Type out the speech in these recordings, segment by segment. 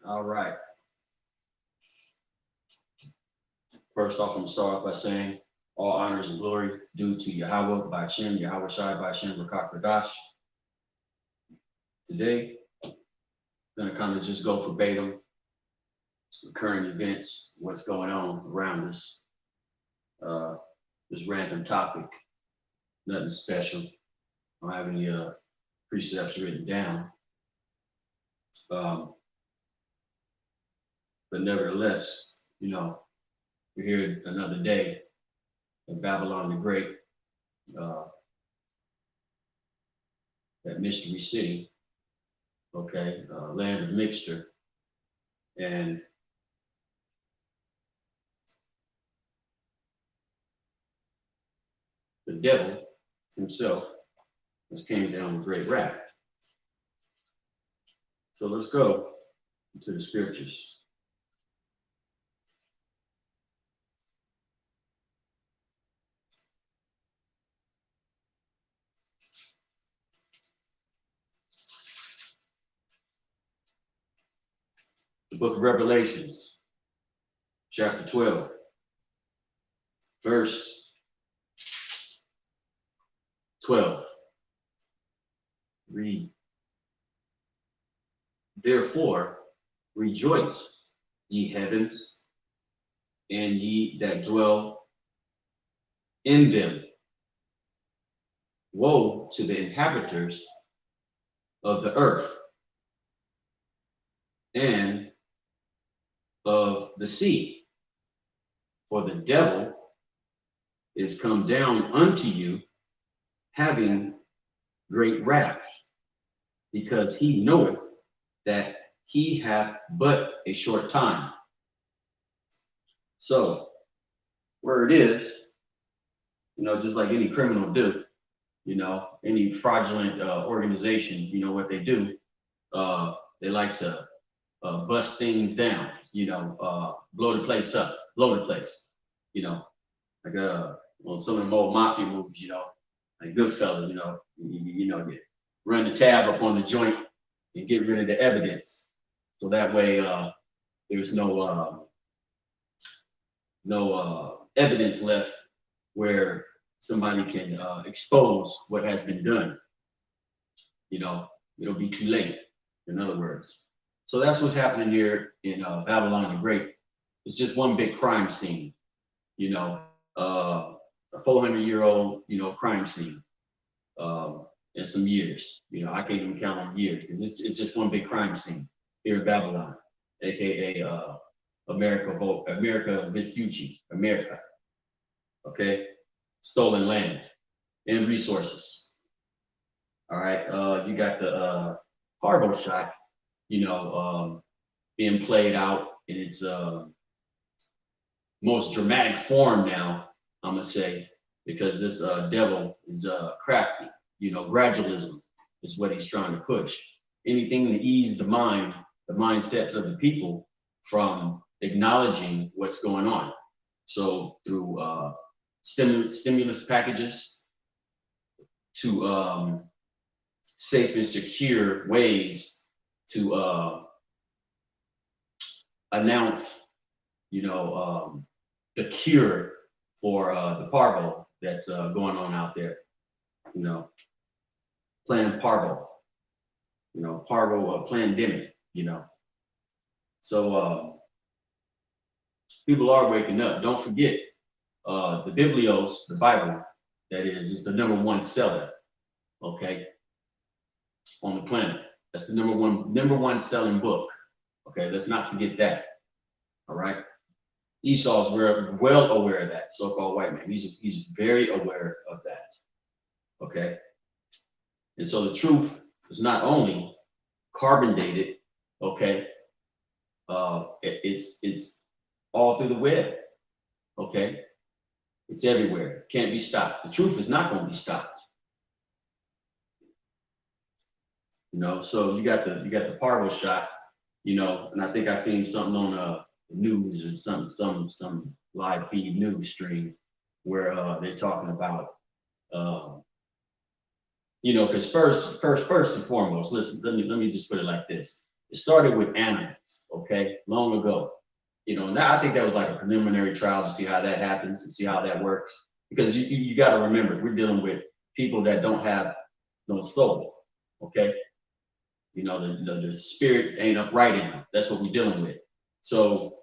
All right. First off, I'm gonna start off by saying all honors and glory due to Yahweh by Shem, Yahweh Shai by Shem Rakak Radash. Today, I'm gonna kind of just go verbatim, current events, what's going on around us. Uh, this random topic, nothing special. I don't have any precepts written down. But nevertheless, we're here another day in Babylon the Great, uh, that mystery city, okay, land of mixture. And the devil himself has came down with great wrath. So let's go to the scriptures. The book of Revelations, chapter 12, verse 12. Read. Therefore, rejoice, ye heavens, and ye that dwell in them. Woe to the inhabitants of the earth and of the sea, for the devil is come down unto you, having great wrath, because he knoweth that he hath but a short time. So, where it is, just like any criminal do, any fraudulent organization, what they do, they like to bust things down, blow the place up, blow the place, like well, some of the old mafia movies, like Goodfellas, you run the tab up on the joint and get rid of the evidence, so that way there's no evidence left where somebody can expose what has been done. It'll be too late, in other words. So that's what's happening here in Babylon the Great. It's just one big crime scene, a 400-year-old, crime scene in some years. I can't even count on years because it's just one big crime scene here in Babylon, aka America Vespucci, America. Okay, stolen land and resources. All right, you got the Parvo shot, being played out in its most dramatic form now, I'm gonna say, because this devil is crafty. Gradualism is what he's trying to push. Anything to ease the mindsets of the people from acknowledging what's going on. So through stimulus packages to safe and secure ways to announce, the cure for the parvo that's going on out there. Plan parvo, parvo pandemic. So people are waking up. Don't forget, the Biblios, the Bible, that is the #1 seller, okay, on the planet. That's the number one selling book. Okay, let's not forget that. All right. Esau's well aware of that, so-called white man. He's very aware of that. Okay. And so the truth is not only carbon dated, okay, it's all through the web. Okay. It's everywhere. Can't be stopped. The truth is not going to be stopped. So you got the Parvo shot, and I think I seen something on the news or some live feed news stream where they're talking about because first and foremost, listen, let me just put it like this. It started with animals, okay, long ago. You know, now I think that was like a preliminary trial to see how that happens and see how that works. Because you got to remember, we're dealing with people that don't have no soul, okay? You know, the spirit ain't upright in them. That's what we're dealing with. So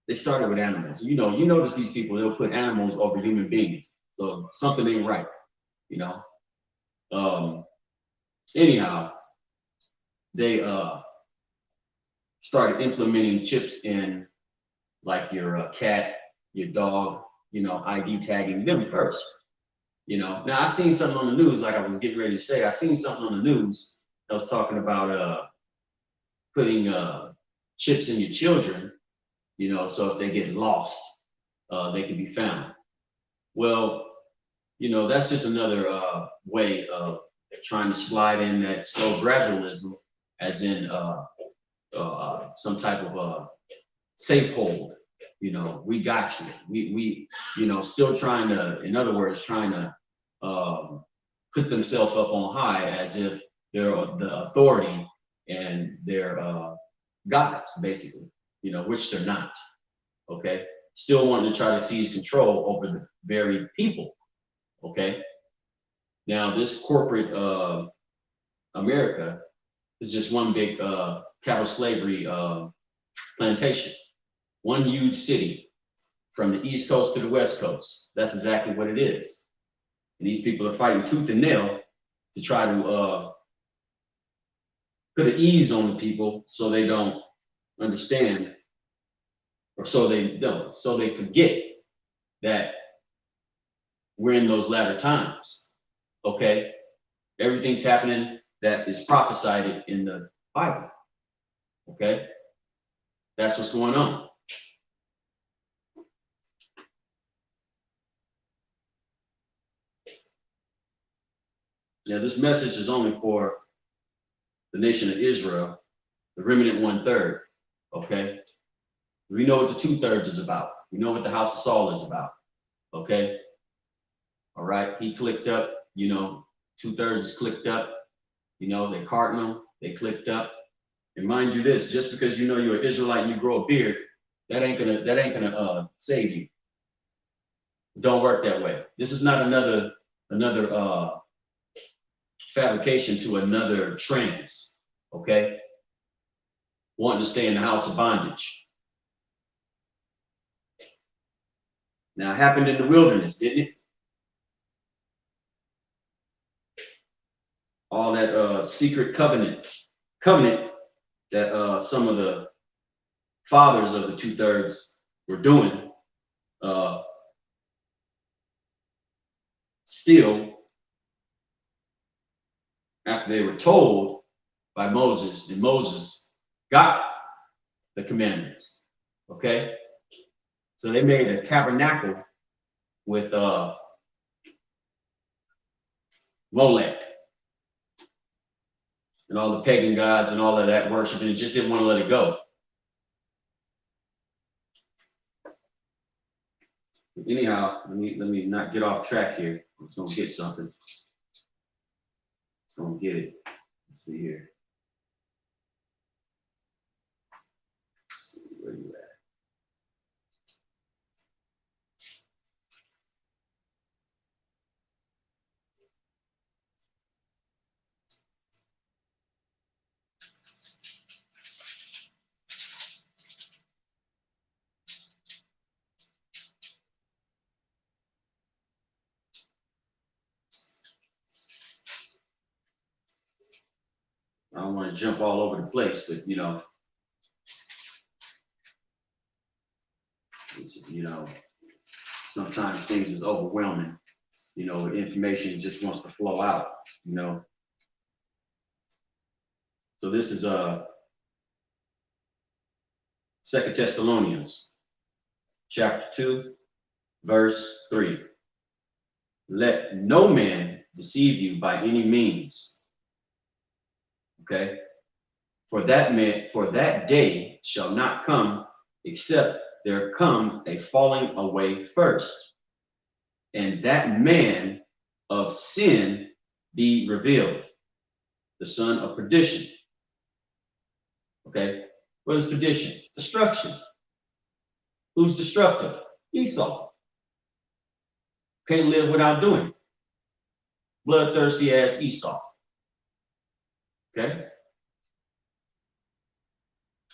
they started with animals. You know, you notice these people, they'll put animals over human beings. So something ain't right, you know. Anyhow, they started implementing chips in like your cat, your dog, you know, ID tagging them first. You know, now I seen something on the news, like I was getting ready to say, I seen something on the news that was talking about putting chips in your children, you know, so if they get lost, they can be found. Well, you know, that's just another way of trying to slide in that slow gradualism, as in some type of safe hold. You know, we got you. We, you know, still trying to, in other words, trying to put themselves up on high as if they're the authority and they're gods, basically, you know, which they're not. Okay. Still wanting to try to seize control over the very people. Okay. Now, this corporate America is just one big cattle slavery plantation, one huge city from the East Coast to the West Coast. That's exactly what it is. And these people are fighting tooth and nail to try to put an ease on the people so they don't understand, or so they don't, so they forget that we're in those latter times. Okay? Everything's happening that is prophesied in the Bible. Okay? That's what's going on. Now, this message is only for the nation of Israel, the remnant 1/3. Okay? We know what the 2/3 is about. We know what the house of Saul is about. Okay? All right? He clicked up, you know, 2/3 is clicked up. You know, they carting them, they clicked up. And mind you this, just because you know you're an Israelite and you grow a beard, that ain't gonna save you. Don't work that way. This is not another fabrication to another trans, okay? Wanting to stay in the house of bondage. Now, it happened in the wilderness, didn't it? All that secret covenant that some of the fathers of the 2/3 were doing, still, after they were told by Moses, and Moses got the commandments, okay? So they made a tabernacle with Molech and all the pagan gods and all of that worship, and it just didn't want to let it go. Anyhow, let me not get off track here. I'm just gonna get something. Just gonna get it. Let's see here. Let's see, where you at? I don't want to jump all over the place, but you know, sometimes things is overwhelming. You know, information just wants to flow out. You know, so this is 2 Thessalonians, chapter 2, verse 3. Let no man deceive you by any means. Okay, for that day shall not come except there come a falling away first, and that man of sin be revealed, the son of perdition, Okay. What is perdition? Destruction. Who's destructive? Esau. Can't live without doing it. Bloodthirsty ass Esau. Okay.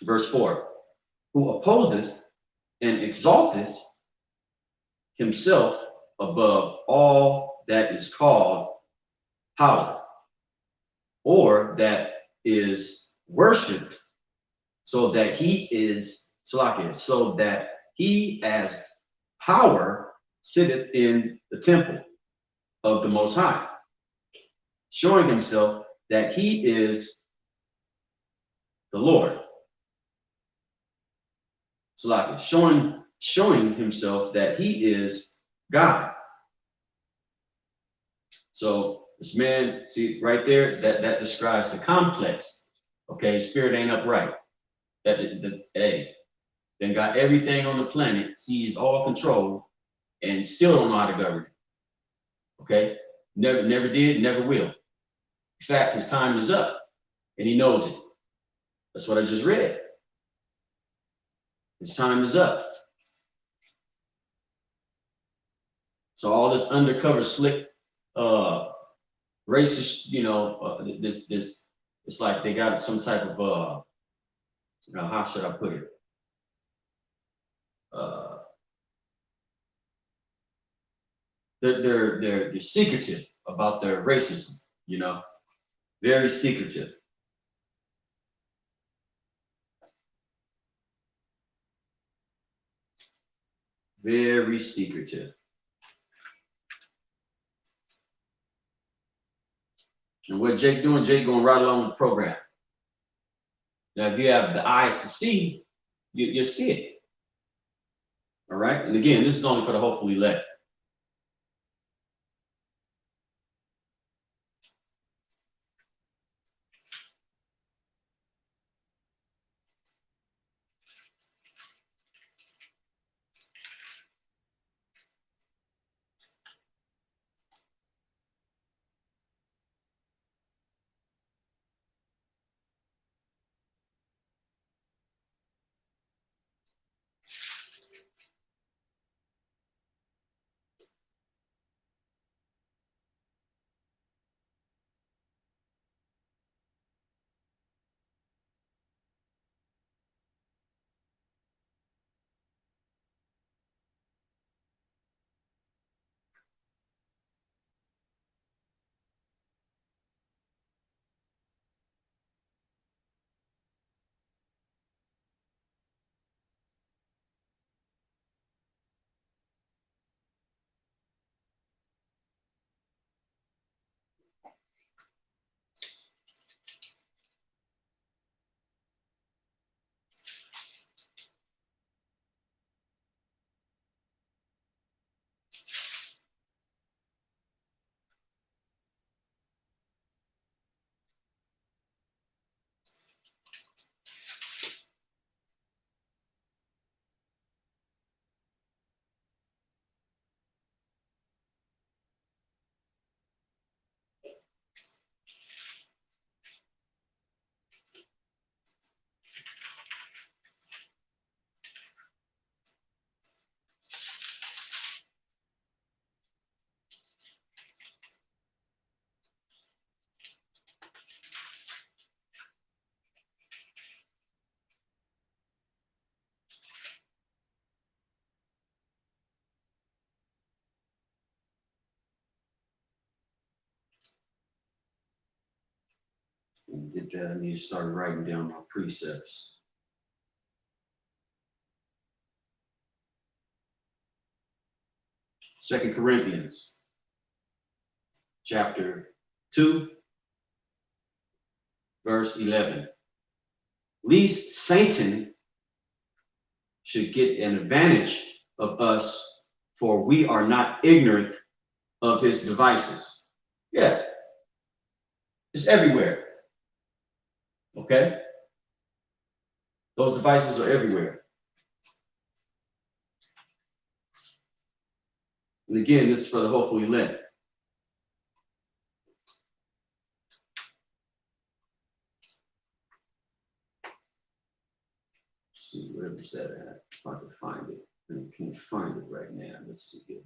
Verse 4. Who opposes and exalteth himself above all that is called power, or that is worshipped, so that he is Salakia, so that he as power sitteth in the temple of the Most High, showing himself that he is the Lord. Salakia, showing himself that he is God. So this man, see right there, that describes the complex. Okay, spirit ain't upright. Hey, then got everything on the planet, seized all control, and still don't know how to govern it. Okay, never did, never will. In fact, his time is up, and he knows it. That's what I just read. His time is up. So all this undercover slick, racist, this it's like they got some type of how should I put it? They're secretive about their racism, very secretive. Very secretive. And what Jake doing? Jake going right along with the program. Now, if you have the eyes to see, you'll see it. All right. And again, this is only for the hopeful elect. And to get that, I need to start writing down my precepts. Second Corinthians, chapter 2, verse 11. Least Satan should get an advantage of us, for we are not ignorant of his devices. Yeah, it's everywhere. Okay? Those devices are everywhere. And again, this is for the hopeful elect. see, where was that at? If I can find it. I can't find it right now. Let's see here.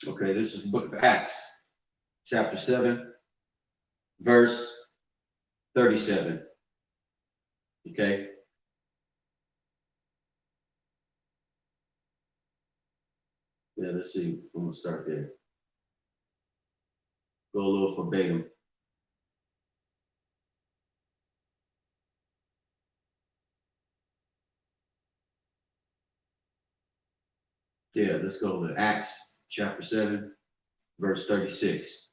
Okay, this is the book of Acts, chapter 7, verse 37. Okay. Yeah, let's see. I'm gonna start there. Go a little verbatim. Yeah, let's go to Acts chapter 7, verse 36.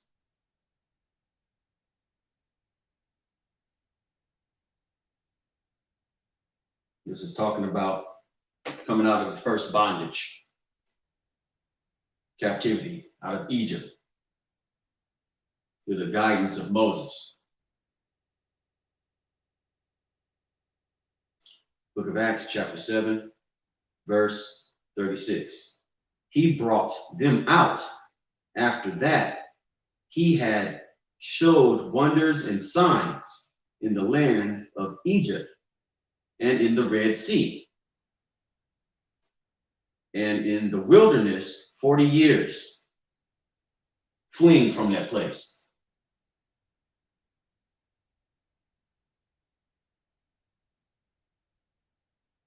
This is talking about coming out of the first bondage, captivity, out of Egypt, through the guidance of Moses. Book of Acts, chapter 7, verse 36. He brought them out. After that, he had showed wonders and signs in the land of Egypt and in the Red Sea and in the wilderness 40 years, fleeing from that place.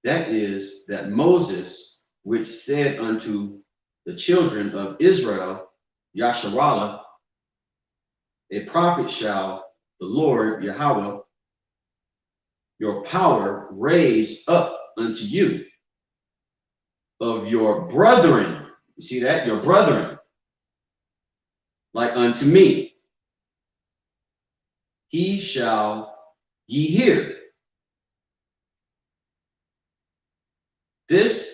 That is, that Moses, which said unto the children of Israel, Yasharallah, a prophet shall the Lord Yahweh, your power, raise up unto you of your brethren. You see that? Your brethren, like unto me. He shall ye hear. This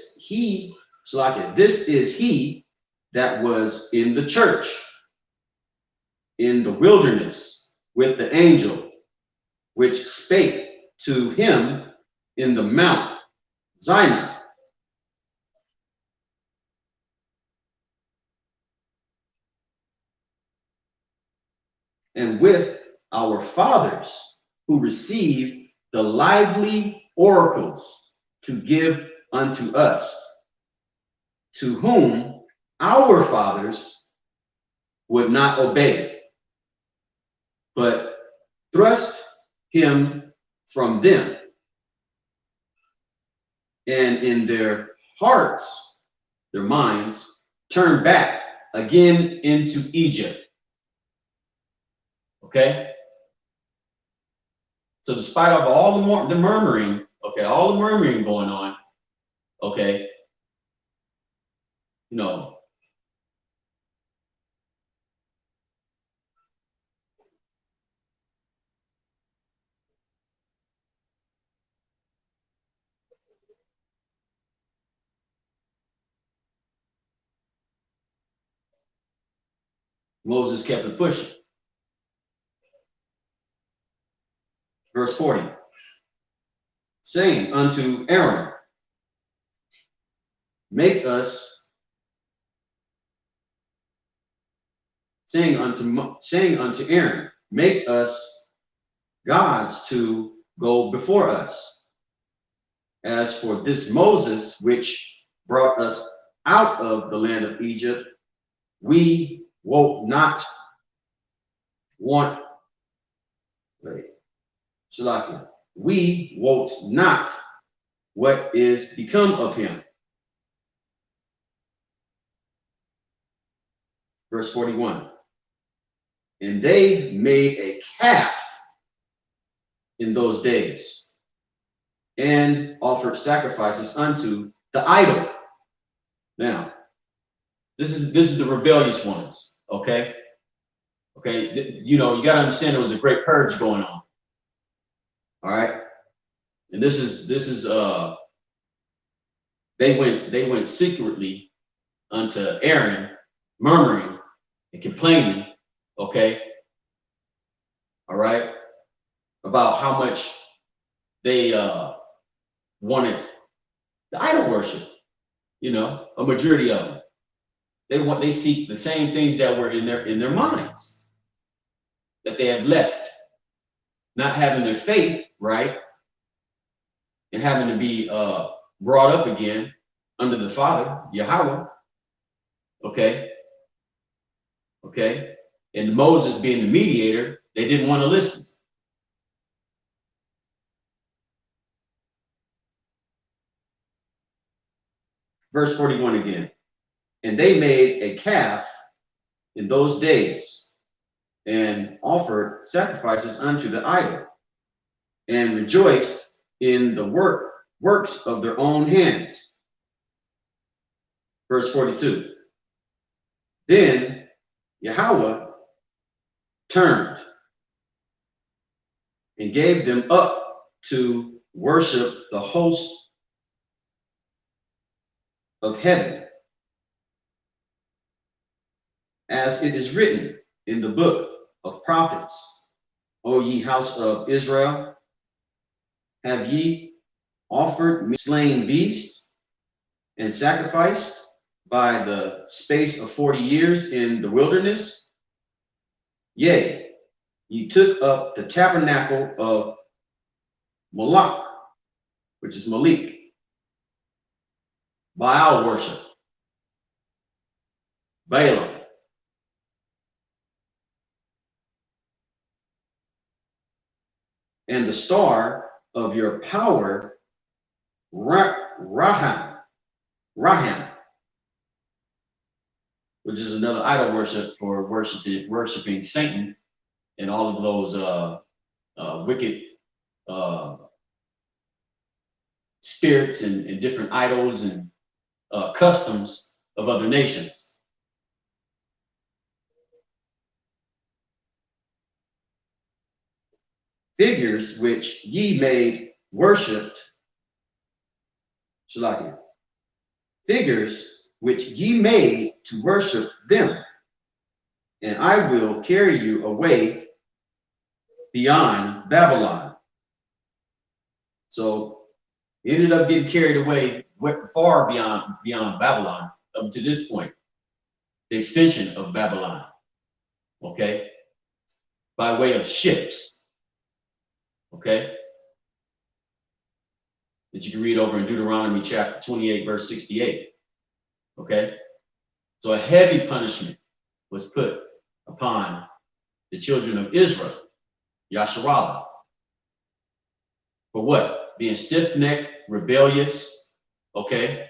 is he that was in the church, in the wilderness, with the angel, which spake to him in the Mount Sinai. And with our fathers, who received the lively oracles to give unto us, to whom our fathers would not obey, but thrust him from them, and in their hearts, their minds, turned back again into Egypt. Okay? So despite of all the murmuring, okay, all the murmuring going on, okay, you know, Moses kept it pushing. Verse 40, saying unto Aaron, saying unto Aaron, make us gods to go before us. As for this Moses, which brought us out of the land of Egypt, we wot not what is become of him. Verse 41. And they made a calf in those days and offered sacrifices unto the idol. Now, this is the rebellious ones, okay? Okay, you know, you got to understand there was a great purge going on. All right? And this is they went secretly unto Aaron, murmuring and complaining, okay? All right? About how much they wanted the idol worship. You know, a majority of them. They seek the same things that were in their minds that they had left, not having their faith right, and having to be brought up again under the Father, Yahweh. Okay. Okay. And Moses being the mediator, they didn't want to listen. Verse 41 again. And they made a calf in those days and offered sacrifices unto the idol and rejoiced in the works of their own hands. Verse 42. Then Yahweh turned and gave them up to worship the host of heaven, as it is written in the book of prophets, O ye house of Israel, have ye offered me slain beasts and sacrificed by the space of 40 years in the wilderness? Yea, ye took up the tabernacle of Moloch, which is Malik, Baal worship, Balaam, and the star of your power, Raham, which is another idol worship for worshiping Satan and all of those wicked spirits and different idols and customs of other nations. Figures which ye made worshipped, figures which ye made to worship them, and I will carry you away beyond Babylon. So he ended up getting carried away far beyond Babylon up to this point, the extension of Babylon, okay, by way of ships. Okay, that you can read over in Deuteronomy chapter 28, verse 68. Okay, so a heavy punishment was put upon the children of Israel, Yasharallah, for what? Being stiff-necked, rebellious. Okay.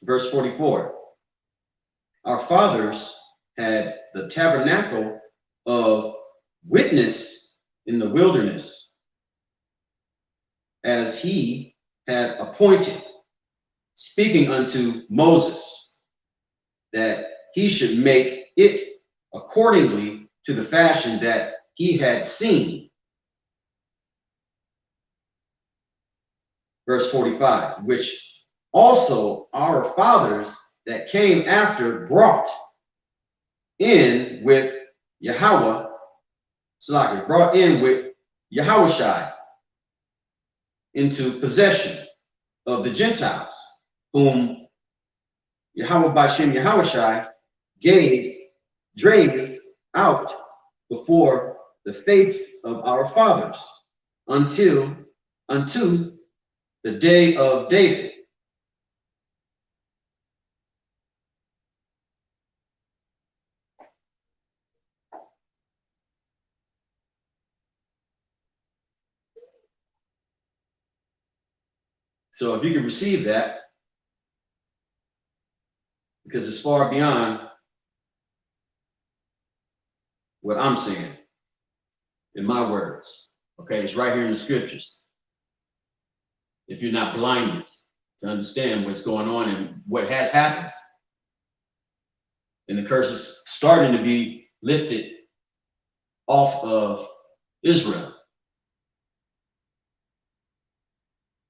Verse 44, our fathers had the tabernacle of witness in the wilderness, as he had appointed, speaking unto Moses, that he should make it accordingly to the fashion that he had seen. verse 45, which also our fathers that came after brought in with Yahweh, brought in with Yahushai into possession of the Gentiles, whom Yahweh Bashem Yahushai drave out before the face of our fathers unto the day of David. So if you can receive that, because it's far beyond what I'm saying in my words. Okay, it's right here in the scriptures. If you're not blinded to understand what's going on and what has happened, and the curse is starting to be lifted off of Israel.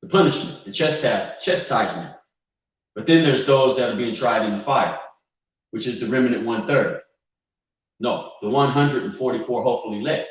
The punishment, the chastisement. But then there's those that are being tried in the fire, which is the remnant 1/3. No, the 144 hopefully elect.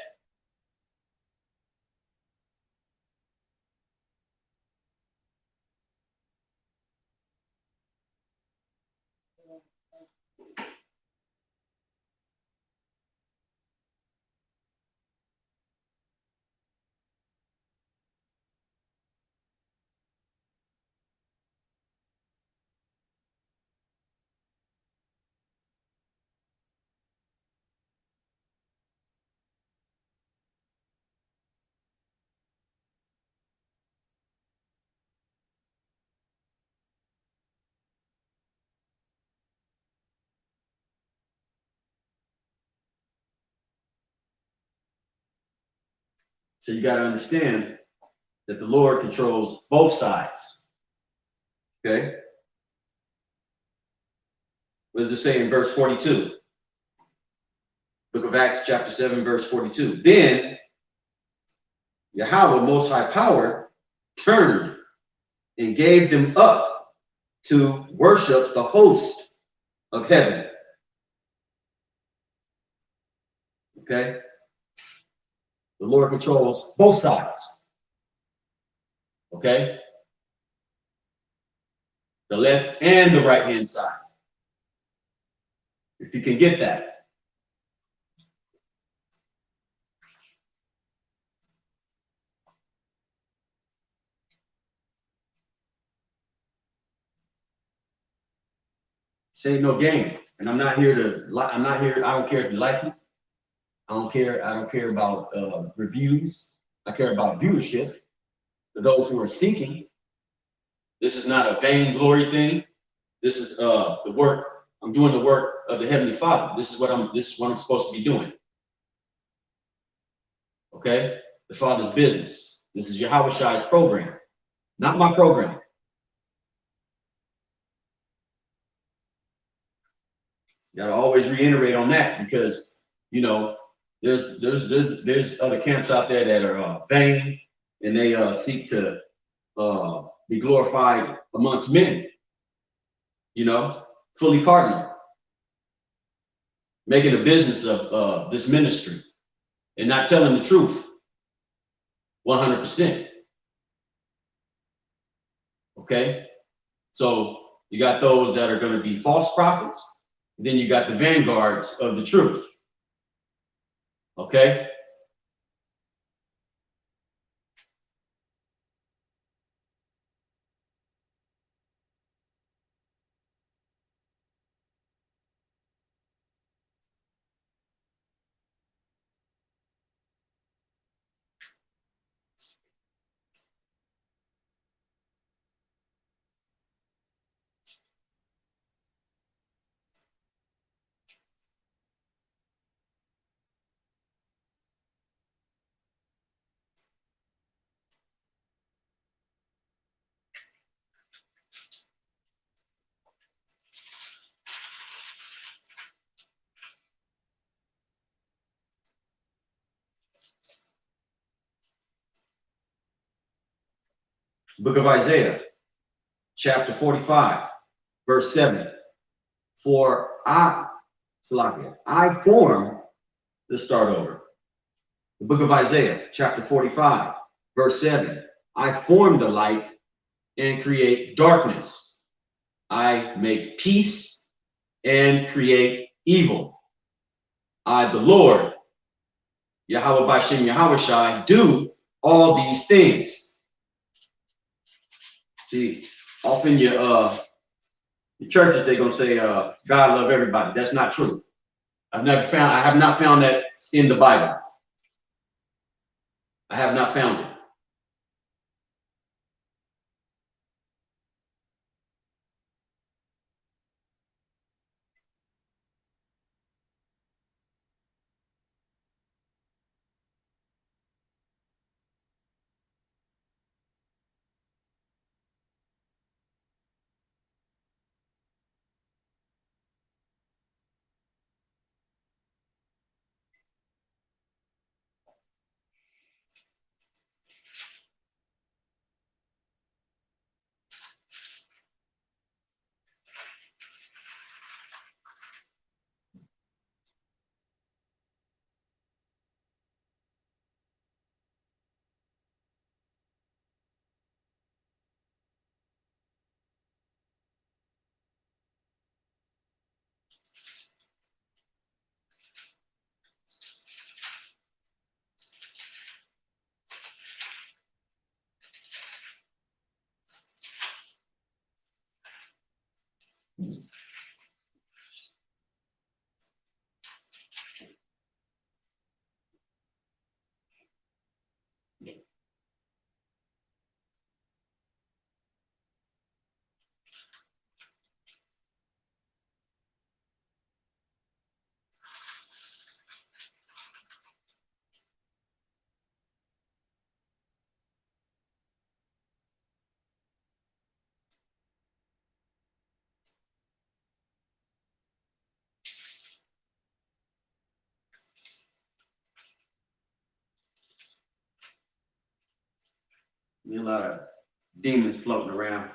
So you got to understand that the Lord controls both sides. Okay? What does it say in verse 42? Book of Acts, chapter 7, verse 42. Then Yahweh, most high power, turned and gave them up to worship the host of heaven. Okay? The Lord controls both sides. Okay? The left and the right hand side. If you can get that. This ain't no game. And I'm not here I don't care if you like me. I don't care about reviews. I care about viewership for those who are seeking. This is not a vainglory thing. This is the work. I'm doing the work of the Heavenly Father. This is what I'm supposed to be doing. Okay? The Father's business. This is Yahushai's program, not my program. You gotta always reiterate on that because there's other camps out there that are vain and they seek to be glorified amongst men, fully cardinal, making a business of this ministry and not telling the truth 100%. Okay? So you got those that are going to be false prophets, then you got the vanguards of the truth. Okay? Book of Isaiah, chapter 45, verse 7. For I form, let's start over. The book of Isaiah, chapter 45, verse 7. I form the light and create darkness. I make peace and create evil. I, the Lord, Yahweh Bashem Yahweh Shai, do all these things. See, often your churches, they're gonna say God love everybody. That's not true. I have not found that in the Bible. I have not found it. There's a lot of demons floating around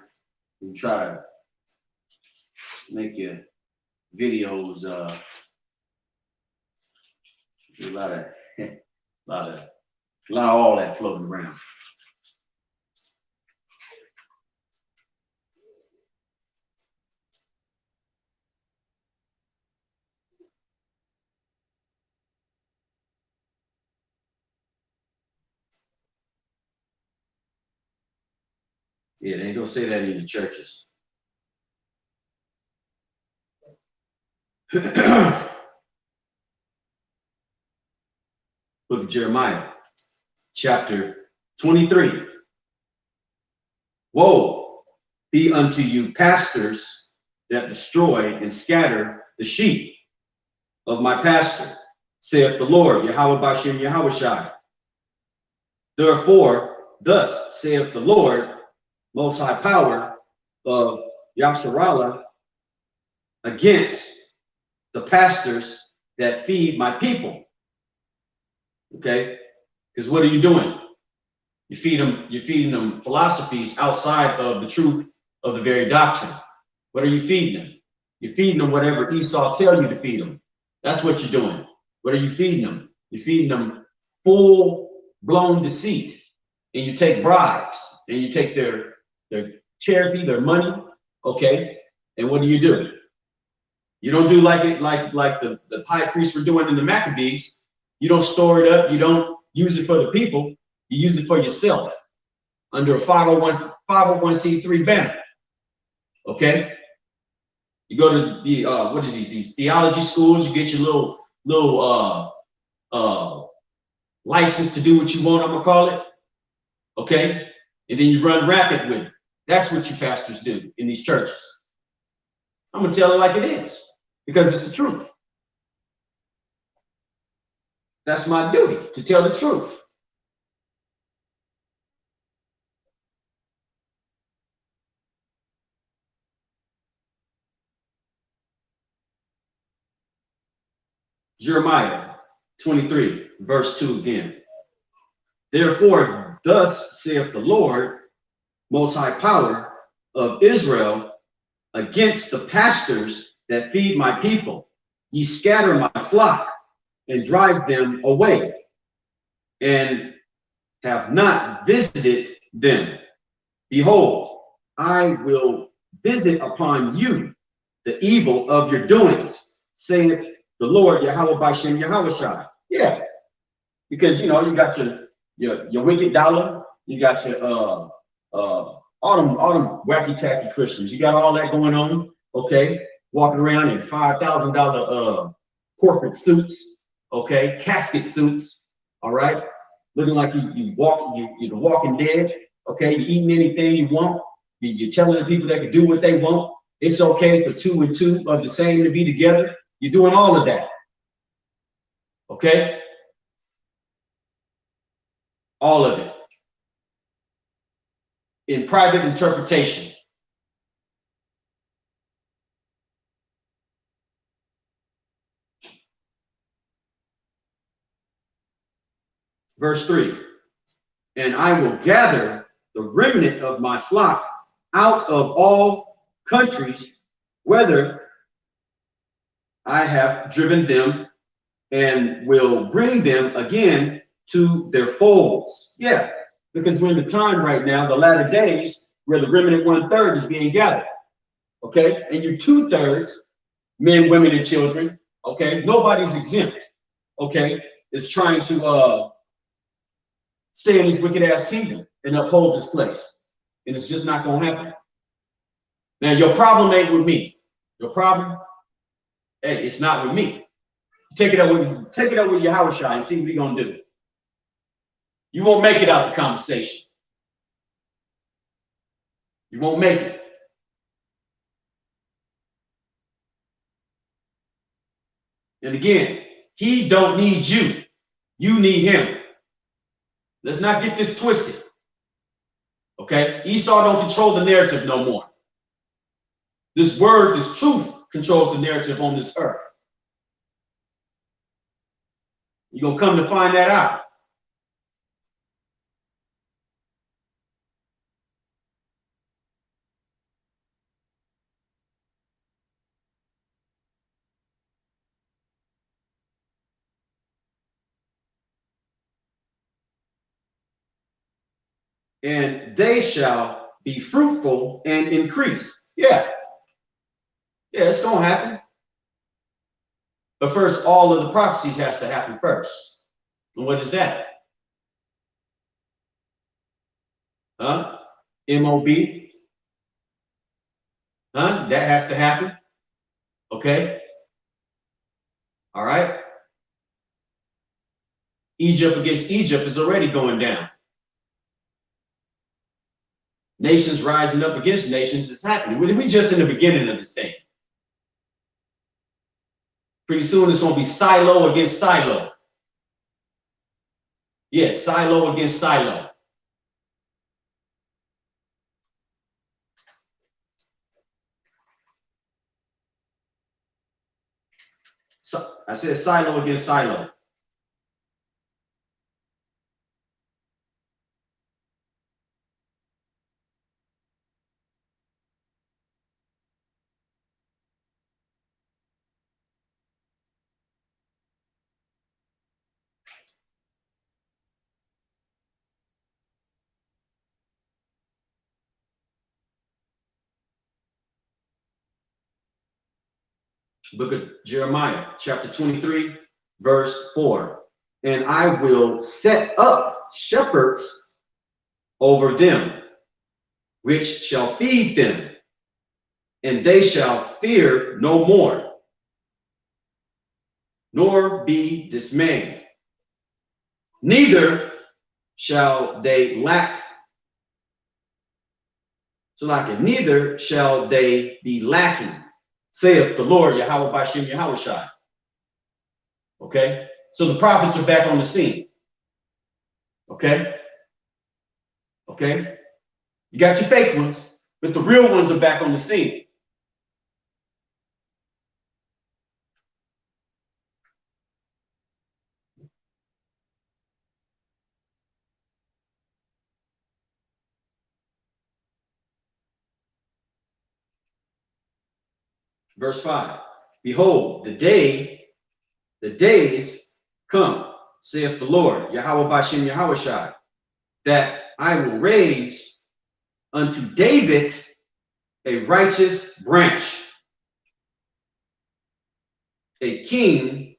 and try to make your videos a lot of all that floating around. Yeah, they ain't gonna say that in the churches. Book of Jeremiah, chapter 23. Woe be unto you, pastors that destroy and scatter the sheep of my pastor, saith the Lord, Yahweh Bashem Yahweh Shai. Therefore, thus saith the Lord, Most High Power of Yasharallah, against the pastors that feed my people. Okay? Because what are you doing? You're feeding them philosophies outside of the truth of the very doctrine. What are you feeding them? You're feeding them whatever Esau tell you to feed them. That's what you're doing. What are you feeding them? You're feeding them full-blown deceit. And you take bribes, and you take their charity, their money, okay? And what do? You don't do like the high priests were doing in the Maccabees. You don't store it up. You don't use it for the people. You use it for yourself under a 501c3 banner. Okay? You go to the what is these theology schools, you get your little license to do what you want, I'm gonna call it. Okay? And then you run rapid with it. That's what you pastors do in these churches. I'm gonna tell it like it is, because it's the truth. That's my duty, to tell the truth. Jeremiah 23, verse 2 again. Therefore, thus saith the Lord, Most High Power of Israel, against the pastors that feed my people. Ye scatter my flock and drive them away, and have not visited them. Behold, I will visit upon you the evil of your doings, saith the Lord Yahweh Bashem Yahweh Shai. Yeah, because you got your wicked dollar, you got your all them wacky tacky Christians, you got all that going on, okay, walking around in $5,000 corporate suits, okay, casket suits, all right, looking like you're the walking dead, okay, you're eating anything you want, you're telling the people they can do what they want, it's okay for two and two of the same to be together, you're doing all of that, okay, all of it in private interpretation. Verse 3, and I will gather the remnant of my flock out of all countries, whether I have driven them, and will bring them again to their folds. Yeah, because we're in the time right now, the latter days, where the remnant 1/3 is being gathered. Okay, and you 2/3, men, women, and children. Okay, nobody's exempt. Okay, is trying to stay in this wicked ass kingdom and uphold this place, and it's just not gonna happen. Now, your problem ain't with me. Your problem, hey, it's not with me. Take it up with Yahweh Shai and see what he's gonna do. You won't make it out the conversation. You won't make it. And again, he don't need you. You need him. Let's not get this twisted. Okay? Esau don't control the narrative no more. This word, this truth, controls the narrative on this earth. You're going to come to find that out. And they shall be fruitful and increase. Yeah. Yeah, it's going to happen. But first, all of the prophecies has to happen first. And what is that? Huh? MOB? Huh? That has to happen. Okay. All right. Egypt against Egypt is already going down. Nations rising up against nations is happening. We're just in the beginning of this thing. Pretty soon it's going to be silo against silo. Yeah, silo against silo. So I said silo against silo. Book of Jeremiah, chapter 23, verse 4. And I will set up shepherds over them, which shall feed them, and they shall fear no more, nor be dismayed. Neither shall they lack. So like it, neither shall they be lacking, saith the Lord Yahweh Bashem Yahweh Shai. Okay, so the prophets are back on the scene. Okay, okay, you got your fake ones, but the real ones are back on the scene. Verse 5. Behold, the days come, saith the Lord, Yahweh Bashem Yahushai, that I will raise unto David a righteous branch, a king,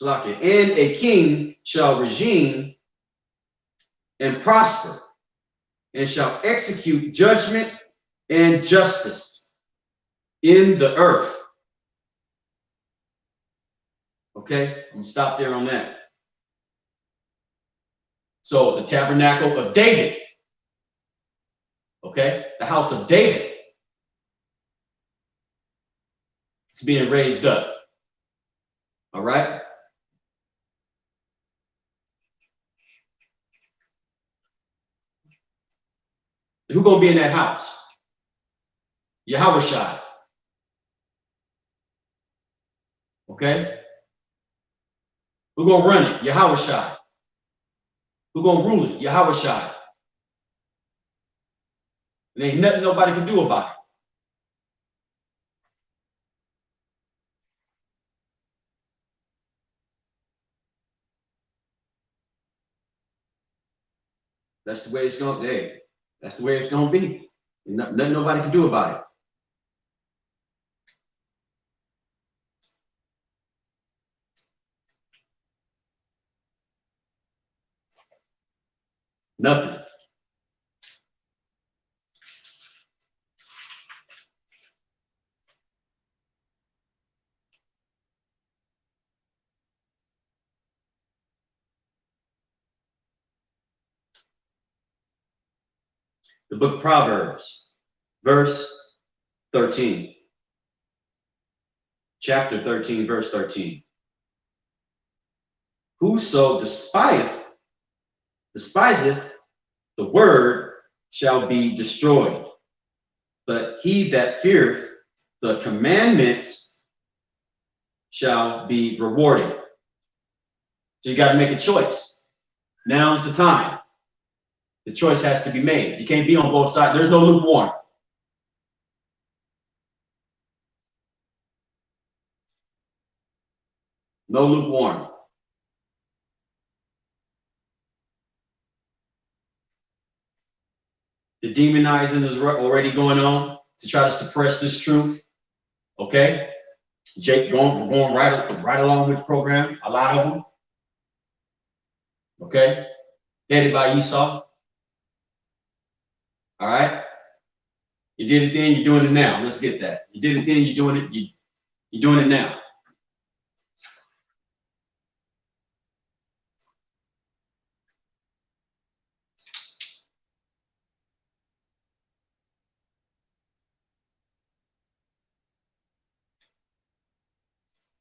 and a king shall regime and prosper, and shall execute judgment and justice in the earth. Okay, I'm gonna stop there on that. So the tabernacle of David, okay, the house of David, it's being raised up. All right. Who's gonna be in that house? Yahushua. Okay. Who's gonna run it? Yahushua. Who's gonna rule it? Yahushua. And ain't nothing nobody can do about it. That's the way it's gonna be. Hey, that's the way it's gonna be. Nothing nobody can do about it. Nothing. The book of Proverbs, verse 13. Chapter 13, verse 13. Whoso despiseth the word shall be destroyed, but he that feareth the commandments shall be rewarded. So you got to make a choice. Now's the time. The choice has to be made. You can't be on both sides. There's no lukewarm. No lukewarm. The demonizing is already going on to try to suppress this truth. Okay? Jake going right along with the program. A lot of them. Okay? Headed by Esau. All right? You did it then, you're doing it now. Let's get that. You did it then, you're doing it. You're doing it now.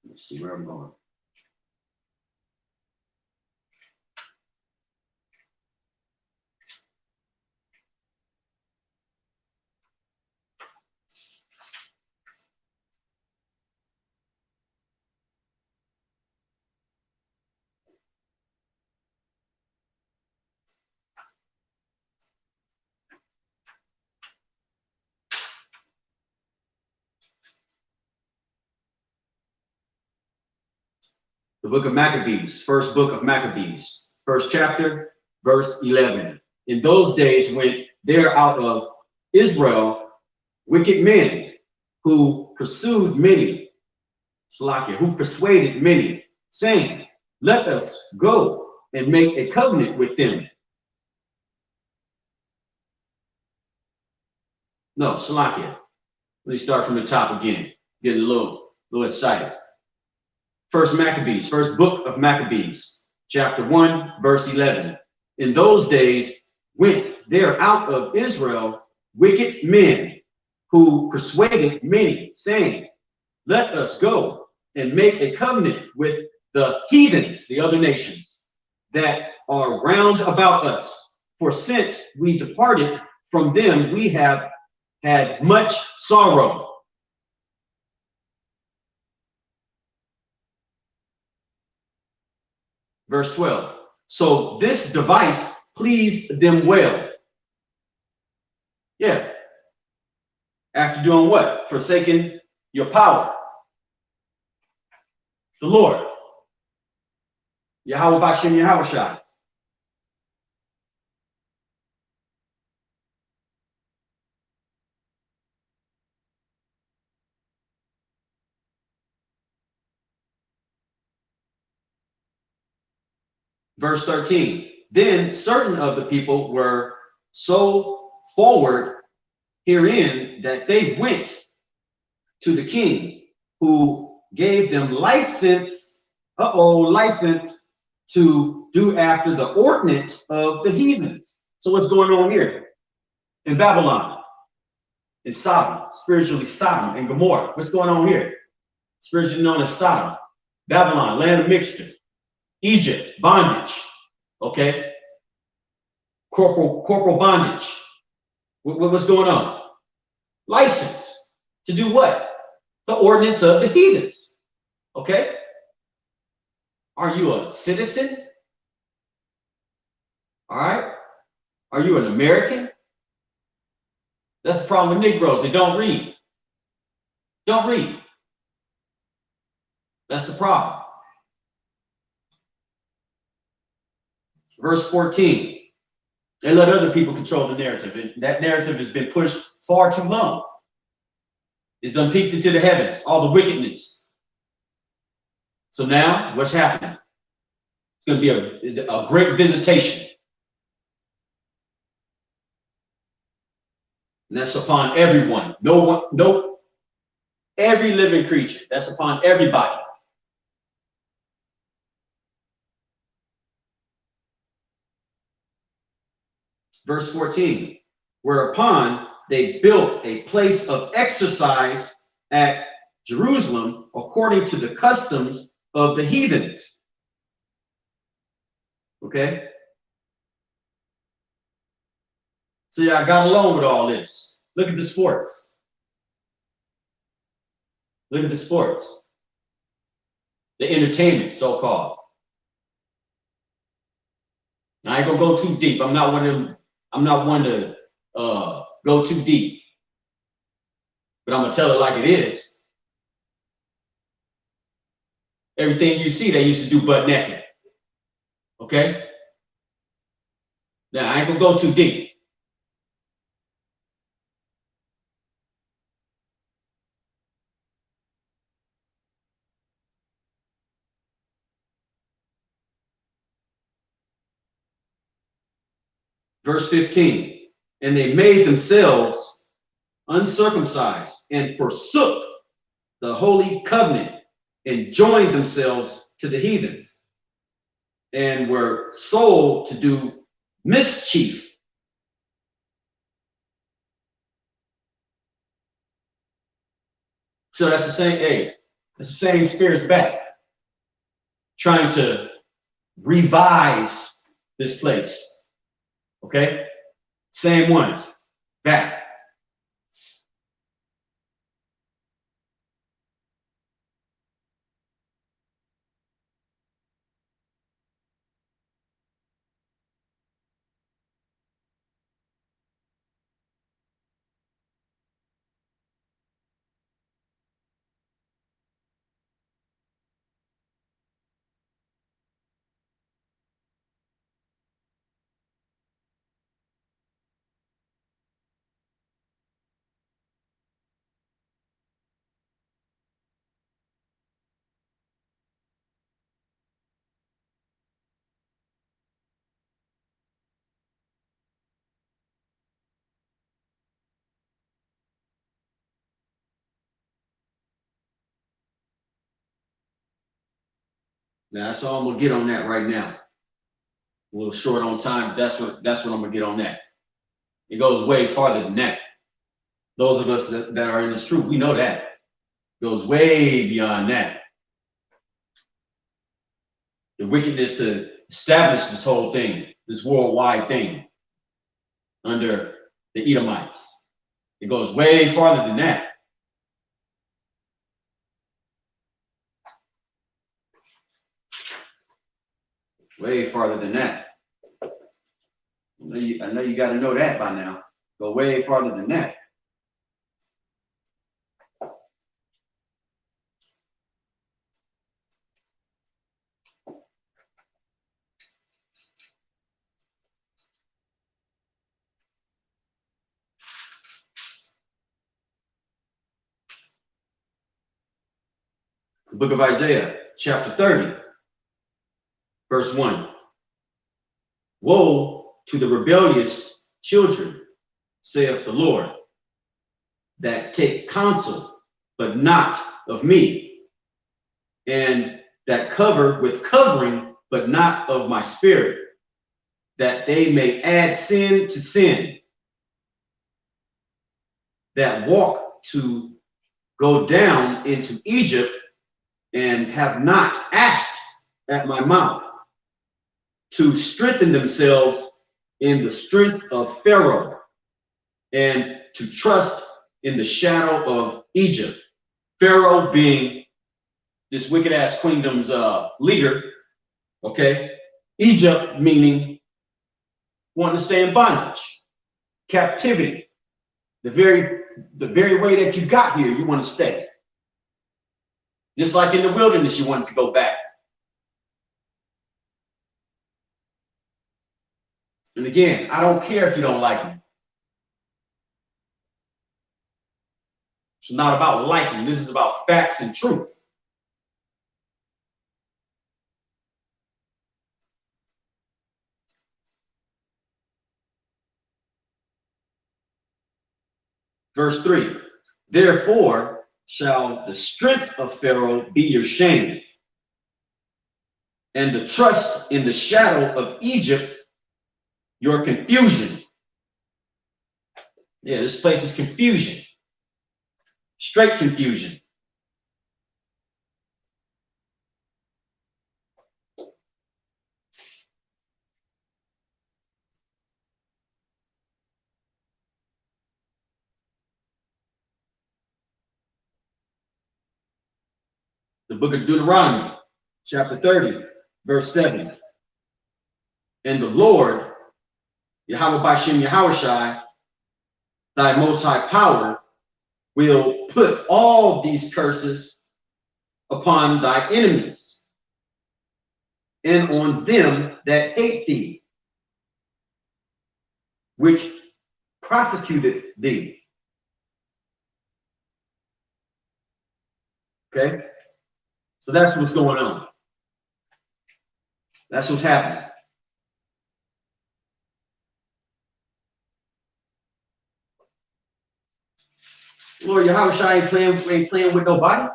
Let's see where I'm going. The book of Maccabees, first book of Maccabees, first chapter, verse 11. In those days went there out of Israel wicked men who pursued many, who persuaded many, saying, let us go and make a covenant with them. No, Salakia. Let me start from the top again. Getting a little excited. First Maccabees, first book of Maccabees, chapter 1, verse 11. In those days went there out of Israel wicked men who persuaded many, saying, let us go and make a covenant with the heathens, the other nations, that are round about us. For since we departed from them, we have had much sorrow. Verse 12. So this device pleased them well. Yeah. After doing what? Forsaking your power. The Lord. Yahweh Bashem Yahweh Shai. Verse 13. Then certain of the people were so forward herein that they went to the king, who gave them license, license to do after the ordinance of the heathens. So what's going on here? In Babylon, in Sodom, spiritually Sodom and Gomorrah. What's going on here? Spiritually known as Sodom, Babylon, land of mixture, Egypt, bondage, okay? Corporal bondage. What's going on? License to do what? The ordinance of the heathens, okay? Are you a citizen? All right? Are you an American? That's the problem with Negroes. They don't read. Don't read. That's the problem. Verse 14. They let other people control the narrative. And that narrative has been pushed far too long. It's done peaked into the heavens, all the wickedness. So now, what's happening? It's going to be a great visitation. And that's upon everyone. No, every living creature. That's upon everybody. Verse 14, whereupon they built a place of exercise at Jerusalem according to the customs of the heathens. Okay? So yeah, I got along with all this. Look at the sports. Look at the sports. The entertainment, so-called. I ain't gonna go too deep. I'm not one to go too deep. But I'm gonna tell it like it is. Everything you see, they used to do butt naked. Okay? Now I ain't gonna go too deep. Verse 15, and they made themselves uncircumcised and forsook the holy covenant and joined themselves to the heathens and were sold to do mischief. So that's the same, it's the same spirit's back, trying to revise this place. Okay? Same ones, back. Now that's all I'm gonna get on that right now. A little short on time. That's what I'm gonna get on that. It goes way farther than that. Those of us that are in this truth, we know that. It goes way beyond that. The wickedness to establish this whole thing, this worldwide thing, under the Edomites. It goes way farther than that. Way farther than that. I know you got to know that by now. Go way farther than that. The book of Isaiah, chapter 30, verse 1. Woe to the rebellious children, saith the Lord, that take counsel, but not of me, and that cover with covering, but not of my spirit, that they may add sin to sin, that walk to go down into Egypt, and have not asked at my mouth, to strengthen themselves in the strength of Pharaoh, and to trust in the shadow of Egypt. Pharaoh being this wicked ass kingdom's leader, okay? Egypt meaning wanting to stay in bondage, captivity. The very way that you got here, you want to stay. Just like in the wilderness, you wanted to go back. And again, I don't care if you don't like me. It's not about liking. This is about facts and truth. Verse 3. Therefore shall the strength of Pharaoh be your shame, and the trust in the shadow of Egypt your confusion. Yeah, this place is confusion. Straight confusion. The book of Deuteronomy, chapter 30, verse 7. And the Lord, Yahweh B'Shem Yahushai, thy most high power, will put all these curses upon thy enemies and on them that hate thee, which prosecuted thee. Okay? So that's what's going on. That's what's happening. Lord Yahushua ain't playing with nobody.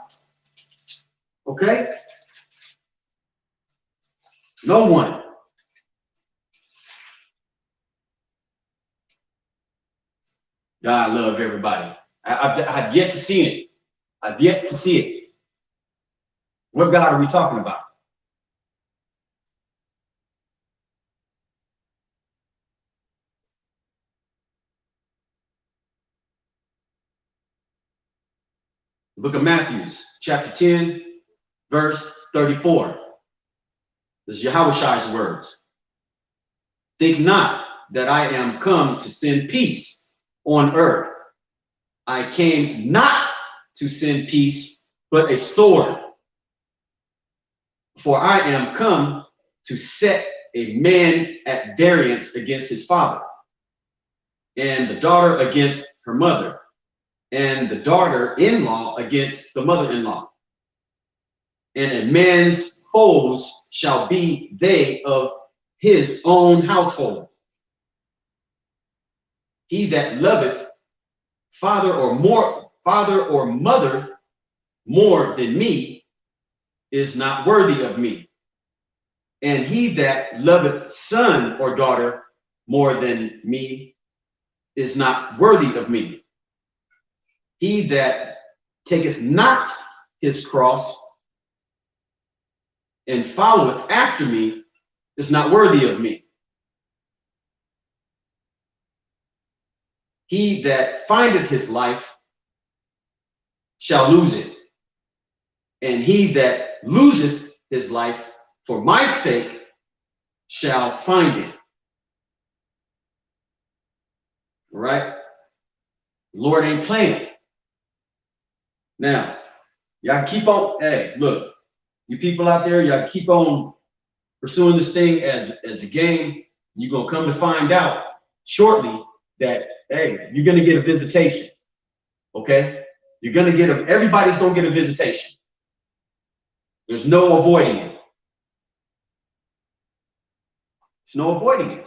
Okay? No one. God love everybody. I've yet to see it. I've yet to see it. What God are we talking about? The book of Matthew, chapter 10, verse 34. This is Yahushua's words. Think not that I am come to send peace on earth. I came not to send peace, but a sword. For I am come to set a man at variance against his father, and the daughter against her mother, and the daughter-in-law against the mother-in-law. And a man's foes shall be they of his own household. He that loveth father or mother more than me is not worthy of me. And he that loveth son or daughter more than me is not worthy of me. He that taketh not his cross and followeth after me is not worthy of me. He that findeth his life shall lose it, and he that loseth his life for my sake shall find it. All right? Lord ain't playing. Now, y'all keep on, hey, look, you people out there, y'all keep on pursuing this thing as a game. You're going to come to find out shortly that, hey, you're going to get a visitation. Okay? You're going to get everybody's going to get a visitation. There's no avoiding it. There's no avoiding it.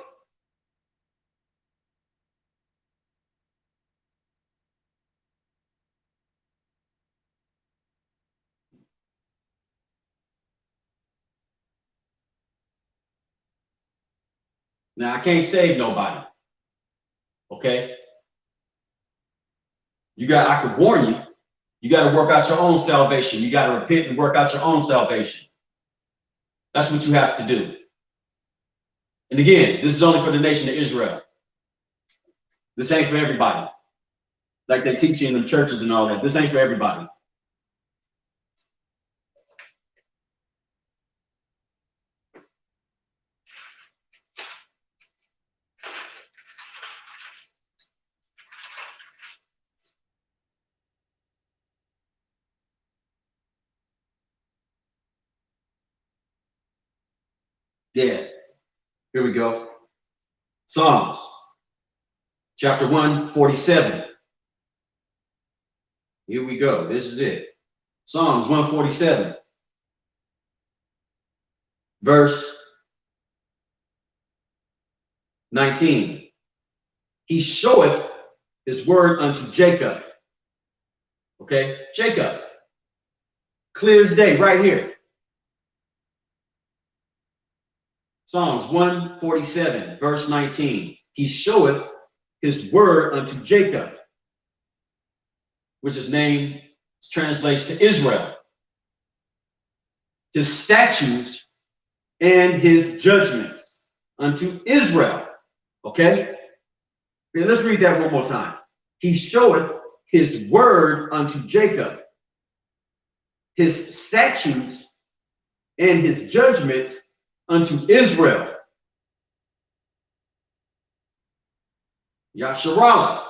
Now, I can't save nobody. Okay? I could warn you. You got to work out your own salvation. You got to repent and work out your own salvation. That's what you have to do. And again, this is only for the nation of Israel. This ain't for everybody. Like they teach you in the churches and all that. This ain't for everybody. Yeah. Here we go. Psalms, chapter 147. Here we go. This is it. Psalms 147, verse 19. He showeth his word unto Jacob. Okay, Jacob. Clear as day, right here. Psalms 147, verse 19. He showeth his word unto Jacob, which his name translates to Israel. His statutes and his judgments unto Israel. Okay? Okay, let's read that one more time. He showeth his word unto Jacob, his statutes and his judgments unto Israel. Yasharallah.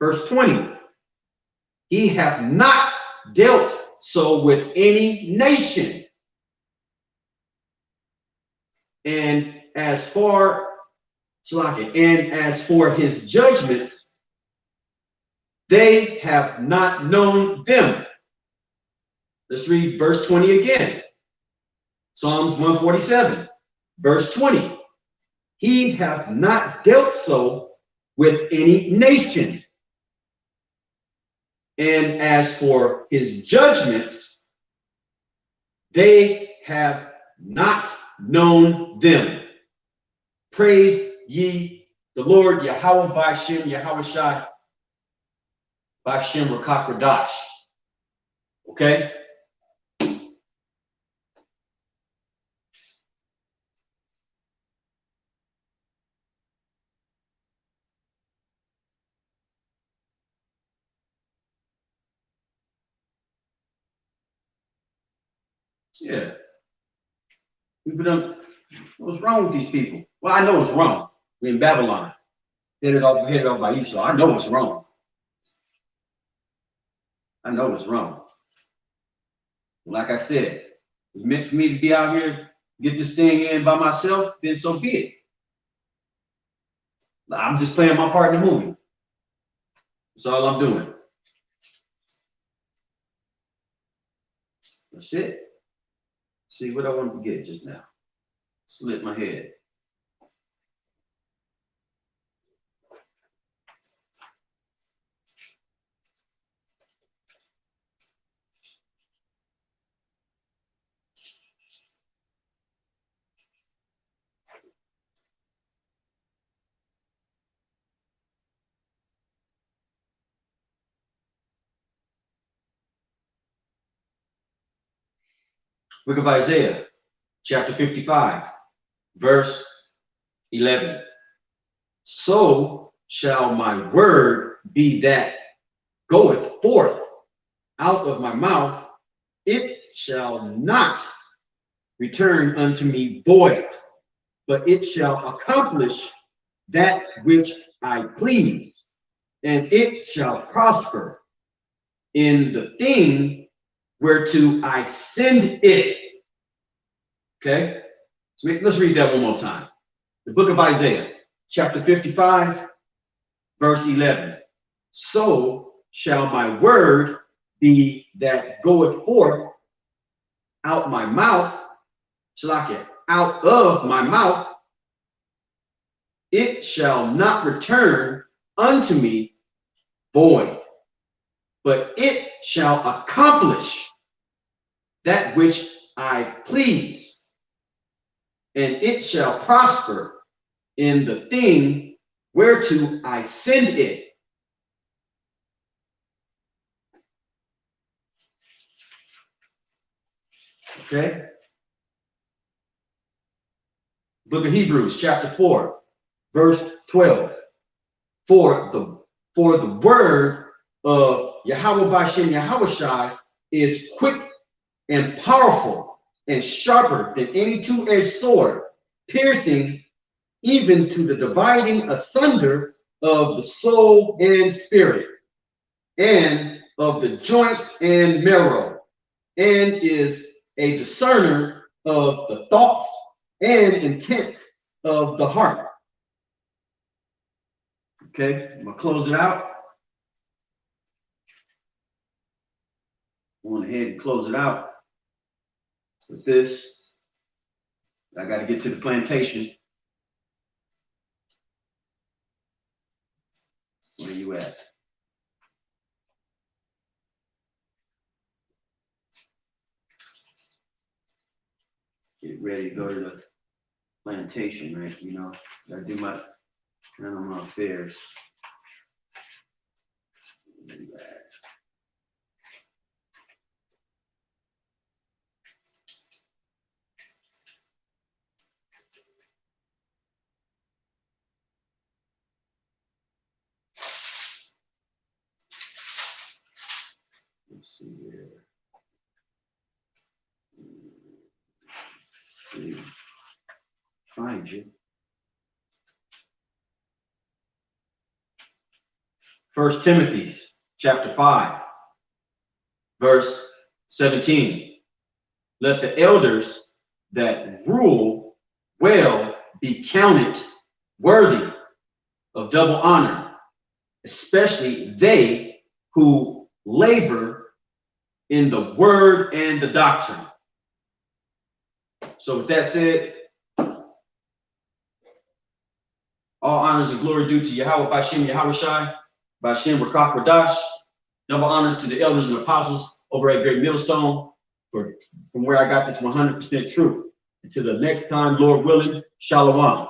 Verse 20. He hath not dealt so with any nation. And as for his judgments, they have not known them. Let's read verse 20 again. Psalms 147, verse 20. He hath not dealt so with any nation. And as for his judgments, they have not known them. Praise ye the Lord, Yahweh Ba'ashem, Yahweh Shai, Ba'ashem Rakakradash. Okay? Yeah. People don't, what's wrong with these people? Well, I know what's wrong. We're in Babylon. Headed off by Esau. I know what's wrong. I know what's wrong. Like I said, it's meant for me to be out here, get this thing in by myself, then so be it. I'm just playing my part in the movie. That's all I'm doing. That's it. See what I wanted to get just now. Slit my head. Book of Isaiah, chapter 55, verse 11. So shall my word be that goeth forth out of my mouth, it shall not return unto me void, but it shall accomplish that which I please, and it shall prosper in the thing whereto I send it. Okay, so let's read that one more time. The book of Isaiah, chapter 55, verse 11. So shall my word be that goeth forth out my mouth, Shalakia, out of my mouth, it shall not return unto me void, but it shall accomplish that which I please, and it shall prosper in the thing whereto I send it. Okay. Book of Hebrews, chapter 4, verse 12. For the word of Yahweh Bashem Yahweh Shai is quick and powerful and sharper than any two-edged sword, piercing even to the dividing asunder of the soul and spirit, and of the joints and marrow, and is a discerner of the thoughts and intents of the heart. Okay, I'm gonna close it out. I went ahead and close it out with this. I got to get to the plantation. Where you at? Get ready to go to the plantation, right? You know, gotta do my animal affairs. Let's see here. Find you. 1 Timothy chapter 5, verse 17. Let the elders that rule well be counted worthy of double honor, especially they who labor in the word and the doctrine. So with that said, all honors and glory due to Yahweh Bashem Yahweh Shai, Bashem Rakach Radash. Double honors to the elders and apostles over at Great Millstone from where I got this 100% truth. Until the next time, Lord willing, Shalom.